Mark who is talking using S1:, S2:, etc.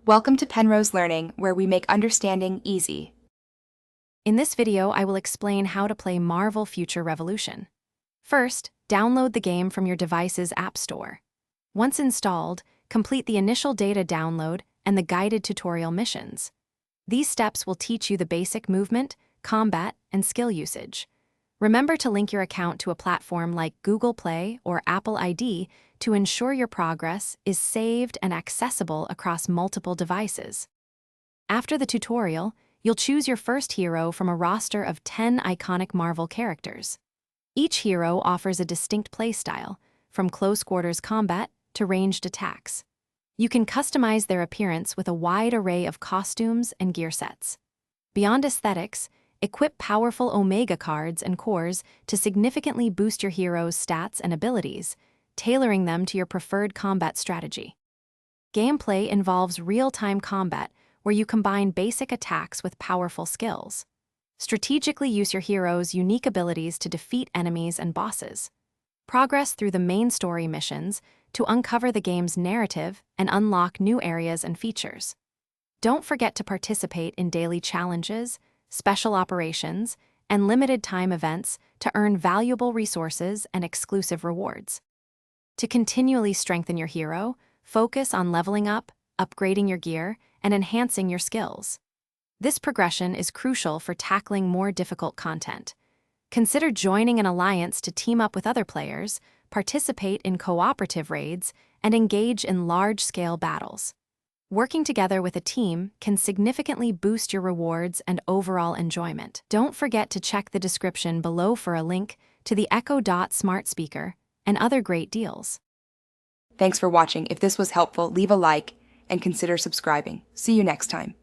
S1: Welcome to Penrose Learning, where we make understanding easy.
S2: In this video, I will explain how to play Marvel Future Revolution. First, download the game from your device's App Store. Once installed, complete the initial data download and the guided tutorial missions. These steps will teach you the basic movement, combat, and skill usage. Remember to link your account to a platform like Google Play or Apple ID to ensure your progress is saved and accessible across multiple devices. After the tutorial, you'll choose your first hero from a roster of 10 iconic Marvel characters. Each hero offers a distinct playstyle, from close-quarters combat to ranged attacks. You can customize their appearance with a wide array of costumes and gear sets. Beyond aesthetics, equip powerful Omega cards and cores to significantly boost your hero's stats and abilities, tailoring them to your preferred combat strategy. Gameplay involves real-time combat, where you combine basic attacks with powerful skills. Strategically use your hero's unique abilities to defeat enemies and bosses. Progress through the main story missions to uncover the game's narrative and unlock new areas and features. Don't forget to participate in daily challenges, special operations, and limited-time events to earn valuable resources and exclusive rewards. To continually strengthen your hero, focus on leveling up, upgrading your gear, and enhancing your skills. This progression is crucial for tackling more difficult content. Consider joining an alliance to team up with other players, participate in cooperative raids, and engage in large-scale battles. Working together with a team can significantly boost your rewards and overall enjoyment. Don't forget to check the description below for a link to the Echo Dot smart speaker and other great deals.
S1: Thanks for watching. If this was helpful, leave a like and consider subscribing. See you next time.